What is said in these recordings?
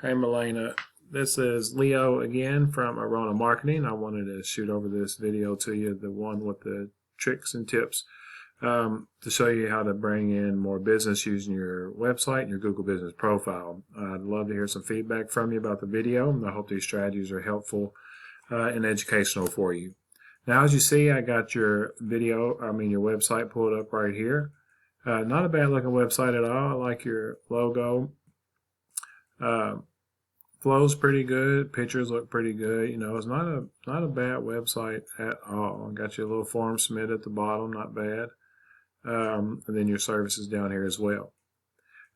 Hey Milena, this is Leo again from Arona Marketing. I wanted to shoot over this video to you, the one with the tricks and tips to show you how to bring in more business using your website and your Google Business profile. I'd love to hear some feedback from you about the video, and I hope these strategies are helpful and educational for you. Now, as you see, I got your your website pulled up right here. Not a bad looking website at all. I like your logo. Flow's pretty good. Pictures look pretty good. You know, it's not a bad website at all. Got your little form submit at the bottom, not bad. And then your services down here as well.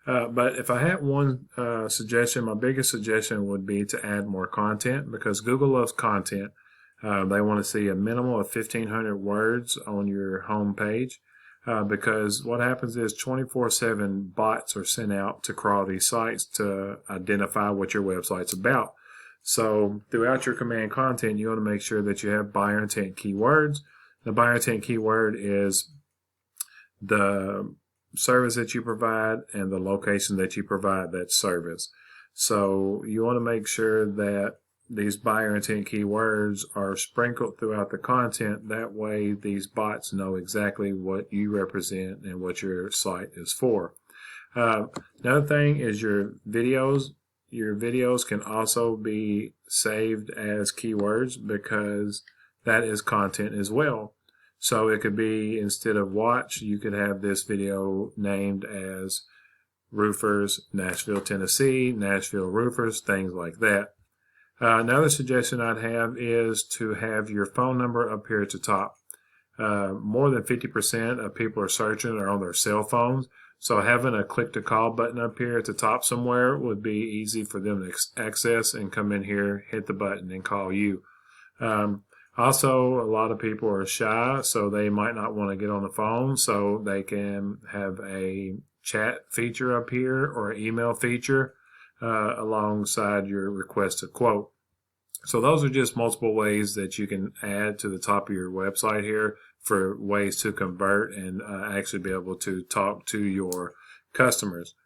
But if I had one suggestion, my biggest suggestion would be to add more content, because Google loves content. They want to see a minimum of 1,500 words on your home page. Because what happens is 24/7 bots are sent out to crawl these sites to identify what your website's about. So throughout your command content, you want to make sure that you have buyer intent keywords. The buyer intent keyword is the service that you provide and the location that you provide that service. So you want to make sure that these buyer intent keywords are sprinkled throughout the content. That way these bots know exactly what you represent and what your site is for. Another thing is your videos. Your videos can also be saved as keywords, because that is content as well. So it could be, instead of watch, you could have this video named as Roofers, Nashville, Tennessee, Nashville Roofers, things like that. Another suggestion I'd have is to have your phone number up here at the top. More than 50% of people are searching are on their cell phones, so having a click to call button up here at the top somewhere would be easy for them to access and come in here, hit the button, and call you. Also, a lot of people are shy, so they might not want to get on the phone, so they can have a chat feature up here or an email feature alongside your request to quote. So those are just multiple ways that you can add to the top of your website here for ways to convert and actually be able to talk to your customers.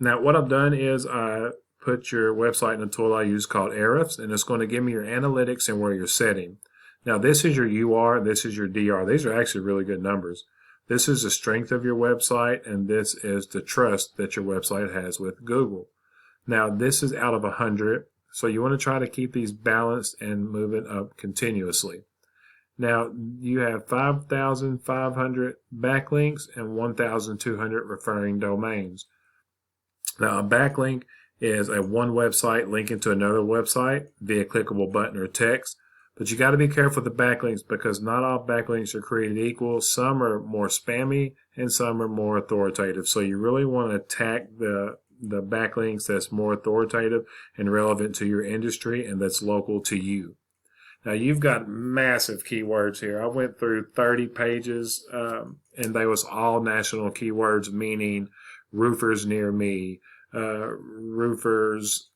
Now, what I've done is I put your website in a tool I use called Ahrefs, and it's going to give me your analytics and where you're setting. Now, this is your UR, this is your DR. These are actually really good numbers. This is the strength of your website, and this is the trust that your website has with Google. Now, this is out of 100, so you want to try to keep these balanced and move it up continuously. Now, you have 5,500 backlinks and 1,200 referring domains. Now, a backlink is a one website linking to another website via clickable button or text. But you got to be careful with the backlinks, because not all backlinks are created equal. Some are more spammy and some are more authoritative. So you really want to attack the backlinks that's more authoritative and relevant to your industry and that's local to you. Now, you've got massive keywords here. I went through 30 pages and they was all national keywords, meaning roofers near me, roofers,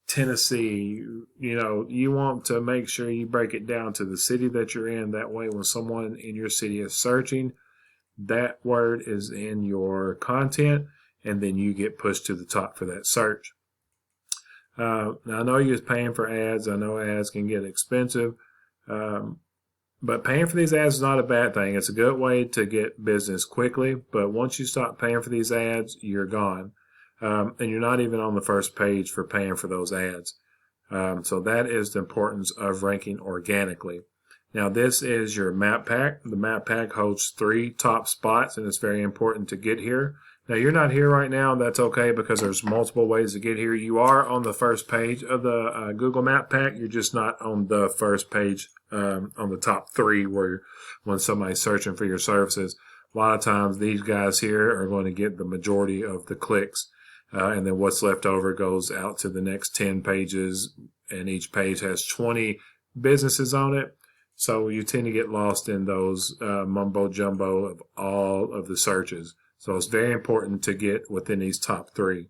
Tennessee. You know, you want to make sure you break it down to the city that you're in. That way, when someone in your city is searching, that word is in your content, and then you get pushed to the top for that search. Now, I know you're paying for ads. I know ads can get expensive, but paying for these ads is not a bad thing. It's a good way to get business quickly, but once you stop paying for these ads, you're gone. And you're not even on the first page for paying for those ads. So that is the importance of ranking organically. Now, this is your map pack. The map pack holds 3 top spots, and it's very important to get here. Now, you're not here right now, and that's okay, because there's multiple ways to get here. You are on the first page of the Google Map Pack. You're just not on the first page on the top 3 where when somebody's searching for your services. A lot of times these guys here are going to get the majority of the clicks. And then what's left over goes out to the next 10 pages, and each page has 20 businesses on it. So you tend to get lost in those mumbo jumbo of all of the searches. So it's very important to get within these top 3.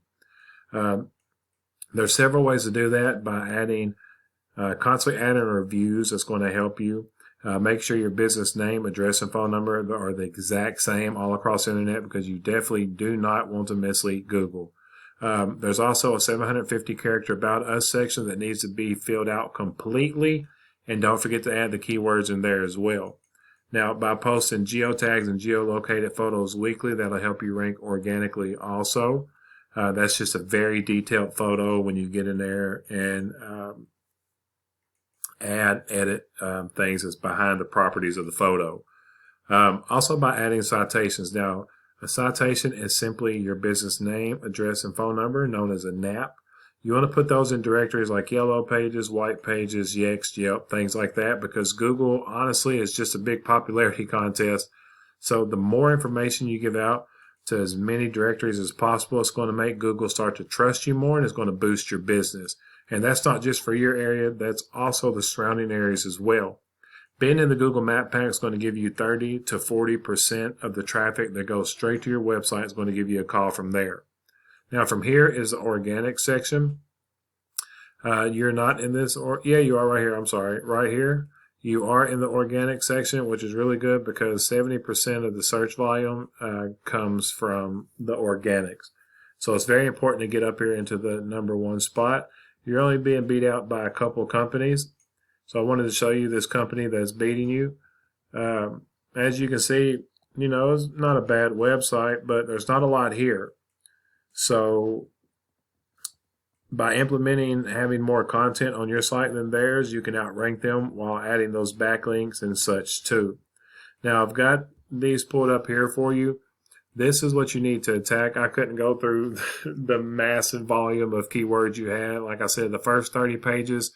There's several ways to do that by constantly adding reviews. That's going to help you. Make sure your business name, address, and phone number are the exact same all across the internet, because you definitely do not want to mislead Google. There's also a 750 character about us section that needs to be filled out completely. And don't forget to add the keywords in there as well. Now, by posting geotags and geolocated photos weekly, that'll help you rank organically also. That's just a very detailed photo when you get in there and edit things that's behind the properties of the photo. Also by adding citations. Now, a citation is simply your business name, address, and phone number, known as a NAP. You want to put those in directories like Yellow Pages, White Pages, Yext, Yelp, things like that, because Google, honestly, is just a big popularity contest. So the more information you give out to as many directories as possible, it's going to make Google start to trust you more, and it's going to boost your business. And that's not just for your area, that's also the surrounding areas as well. Being in the Google Map Pack is going to give you 30 to 40% of the traffic that goes straight to your website. It's going to give you a call from there. Now, from here is the organic section. You're not in this, or yeah, you are right here. I'm sorry, right here. You are in the organic section, which is really good because 70% of the search volume comes from the organics. So it's very important to get up here into the #1 spot. You're only being beat out by a couple companies. So I wanted to show you this company that's beating you. As you can see, you know, it's not a bad website, but there's not a lot here. So by implementing having more content on your site than theirs, you can outrank them while adding those backlinks and such too. Now I've got these pulled up here for you. This is what you need to attack. I couldn't go through the massive volume of keywords you had. Like I said, the first 30 pages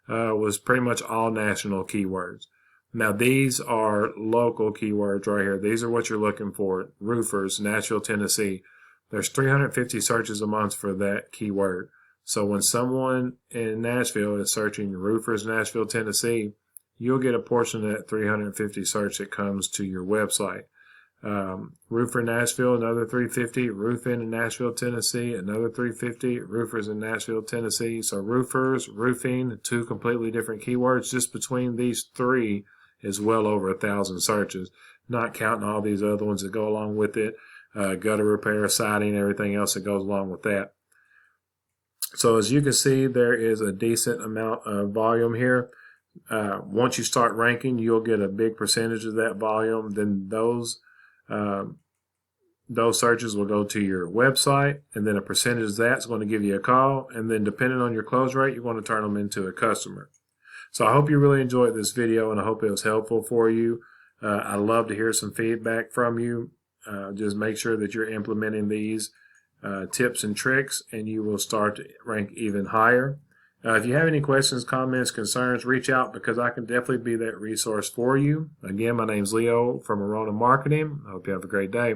was pretty much all national keywords. Now these are local keywords right here. These are what you're looking for. Roofers, Nashville, Tennessee. There's 350 searches a month for that keyword. So when someone in Nashville is searching roofers, Nashville, Tennessee, you'll get a portion of that 350 search that comes to your website. Roofer Nashville, another 350. Roofing in Nashville, Tennessee, another 350. Roofers in Nashville, Tennessee. So roofers, roofing, two completely different keywords. Just between these three is well over 1,000 searches, not counting all these other ones that go along with it. Gutter repair, siding, everything else that goes along with that. So as you can see, there is a decent amount of volume here. Once you start ranking, you'll get a big percentage of that volume. Then those searches will go to your website, and then a percentage of that's going to give you a call, and then depending on your close rate, you're going to turn them into a customer. So I hope you really enjoyed this video, and I hope it was helpful for you. I'd love to hear some feedback from you. Just make sure that you're implementing these tips and tricks, and you will start to rank even higher. If you have any questions, comments, concerns, reach out because I can definitely be that resource for you. Again, my name's Leo from Arona Marketing. I hope you have a great day.